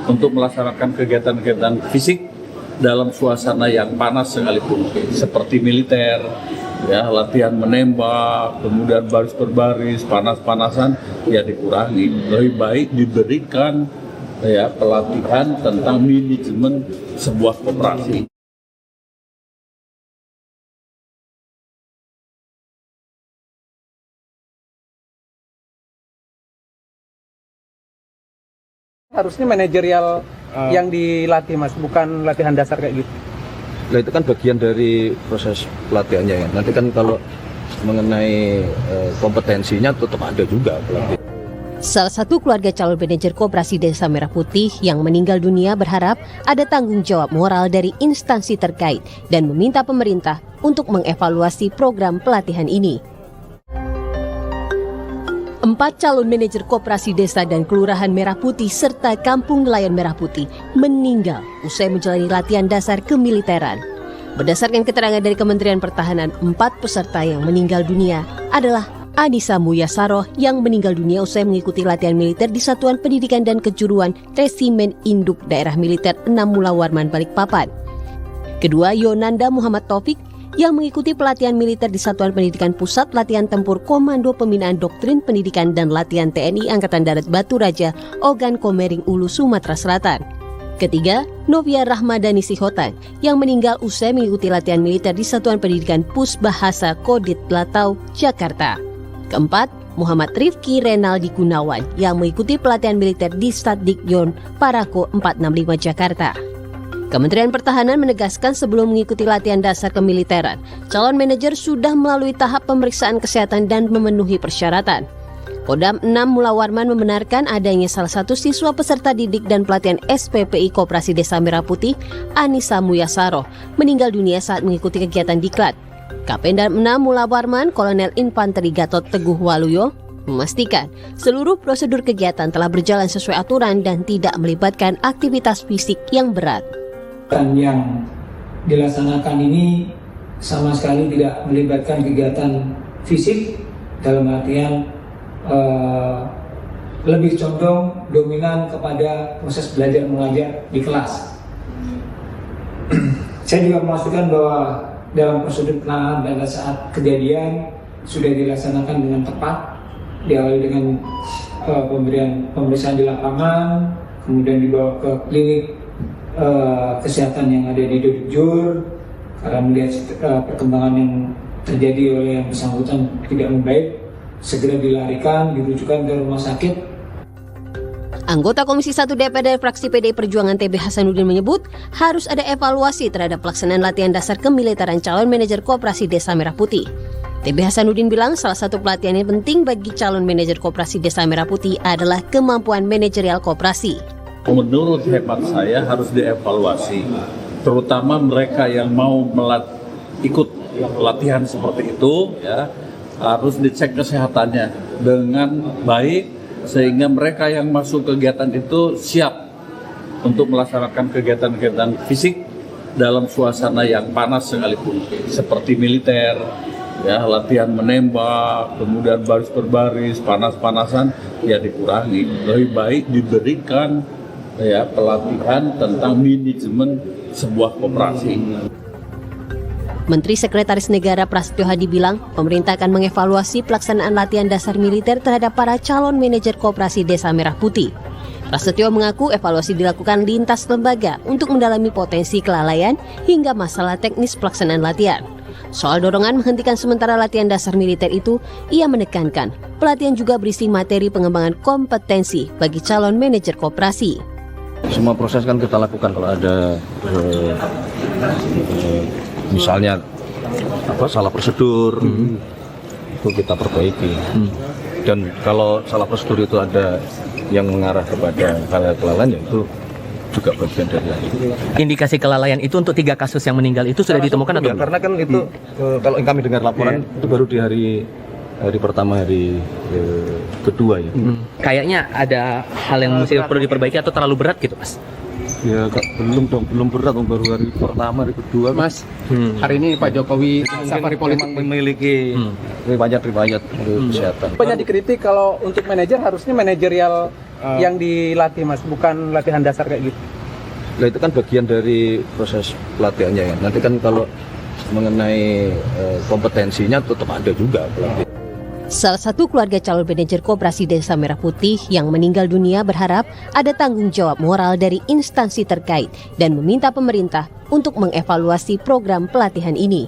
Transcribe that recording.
untuk melaksanakan kegiatan-kegiatan fisik dalam suasana yang panas sekalipun, seperti militer, ya, latihan menembak, kemudian baris per baris, panas-panasan, ya dikurangi. Lebih baik diberikan ya pelatihan tentang manajemen sebuah koperasi. Harusnya manajerial yang dilatih, Mas, bukan latihan dasar kayak gitu. Nah, itu kan bagian dari proses pelatihannya ya. Nanti kan kalau mengenai kompetensinya tetap ada juga pelatihan. Salah satu keluarga calon manajer Koperasi Desa Merah Putih yang meninggal dunia berharap ada tanggung jawab moral dari instansi terkait dan meminta pemerintah untuk mengevaluasi program pelatihan ini. 4 calon manajer Koperasi Desa dan Kelurahan Merah Putih serta Kampung Nelayan Merah Putih meninggal usai menjalani latihan dasar kemiliteran. Berdasarkan keterangan dari Kementerian Pertahanan, 4 peserta yang meninggal dunia adalah Anissa Muyasaroh yang meninggal dunia usai mengikuti latihan militer di Satuan Pendidikan dan Kejuruan Resimen Induk Daerah Militer 6 Mula Warman Balikpapan. Kedua, Yonanda Muhammad Taufik yang mengikuti pelatihan militer di Satuan Pendidikan Pusat Latihan Tempur Komando Pembinaan Doktrin Pendidikan dan Latihan TNI Angkatan Darat Batu Raja, Ogan Komering Ulu, Sumatera Selatan. Ketiga, Novia Rahmadani Sihotan yang meninggal usai mengikuti latihan militer di Satuan Pendidikan Pusbahasa Kodit Latau, Jakarta. Keempat, Muhammad Rifki Renaldi Gunawan yang mengikuti pelatihan militer di Stadikyon Parako 465 Jakarta. Kementerian Pertahanan menegaskan sebelum mengikuti latihan dasar kemiliteran, calon manajer sudah melalui tahap pemeriksaan kesehatan dan memenuhi persyaratan. Kodam 6 Mula Warman membenarkan adanya salah satu siswa peserta didik dan pelatihan SPPI Koperasi Desa Merah Putih, Anissa Muyasaroh, meninggal dunia saat mengikuti kegiatan diklat. Kapendam 6 Mula Warman, Kolonel Infanteri Gatot Teguh Waluyo, memastikan seluruh prosedur kegiatan telah berjalan sesuai aturan dan tidak melibatkan aktivitas fisik yang berat. Yang dilaksanakan ini sama sekali tidak melibatkan kegiatan fisik, dalam artian lebih condong dominan kepada proses belajar mengajar di kelas. Saya juga memastikan bahwa dalam prosedur penanganan pada saat kejadian sudah dilaksanakan dengan tepat, diawali dengan pemeriksaan di lapangan, kemudian dibawa ke klinik kesehatan yang ada di Dodjur karena melihat perkembangan yang terjadi oleh yang bersangkutan tidak membaik, segera dilarikan, dirujukan ke rumah sakit. Anggota Komisi 1 DPR fraksi PDI Perjuangan TB Hasanuddin menyebut harus ada evaluasi terhadap pelaksanaan latihan dasar kemiliteran calon manajer Koperasi Desa Merah Putih. TB Hasanuddin bilang salah satu pelatihan yang penting bagi calon manajer Koperasi Desa Merah Putih adalah kemampuan manajerial koperasi. Menurut hemat saya harus dievaluasi, terutama mereka yang mau ikut latihan seperti itu, ya harus dicek kesehatannya dengan baik sehingga mereka yang masuk kegiatan itu siap untuk melaksanakan kegiatan-kegiatan fisik dalam suasana yang panas sekalipun, seperti militer, ya latihan menembak, kemudian baris per baris, panas-panasan, ya dikurangi. Lebih baik diberikan ya pelatihan tentang manajemen sebuah koperasi. Menteri Sekretaris Negara Prasetyo Hadi bilang, pemerintah akan mengevaluasi pelaksanaan latihan dasar militer terhadap para calon manajer Koperasi Desa Merah Putih. Prasetyo mengaku evaluasi dilakukan lintas lembaga untuk mendalami potensi kelalaian hingga masalah teknis pelaksanaan latihan. Soal dorongan menghentikan sementara latihan dasar militer itu, ia menekankan pelatihan juga berisi materi pengembangan kompetensi bagi calon manajer koperasi. Semua proses kan kita lakukan kalau ada misalnya salah prosedur, itu kita perbaiki. Dan kalau salah prosedur itu ada yang mengarah kepada kelalaian, itu juga bagian dari itu. Indikasi kelalaian itu untuk 3 kasus yang meninggal itu sudah ditemukan atau belum? Karena kan itu kalau kami dengar laporan itu baru di hari pertama, hari kedua ya. Kayaknya ada hal yang masih perlu diperbaiki atau terlalu berat gitu, Mas? Ya belum berat, baru hari pertama, hari kedua. Mas, hari ini Pak Jokowi safari politik memiliki riwayat kesehatan. banyak dikritik kalau untuk manajer harusnya manajerial yang dilatih Mas, bukan latihan dasar kayak gitu. Nah itu kan bagian dari proses pelatihannya ya. Nanti kan kalau mengenai kompetensinya tetap ada juga pelatihan. Salah satu keluarga calon manajer Koperasi Desa Merah Putih yang meninggal dunia berharap ada tanggung jawab moral dari instansi terkait dan meminta pemerintah untuk mengevaluasi program pelatihan ini.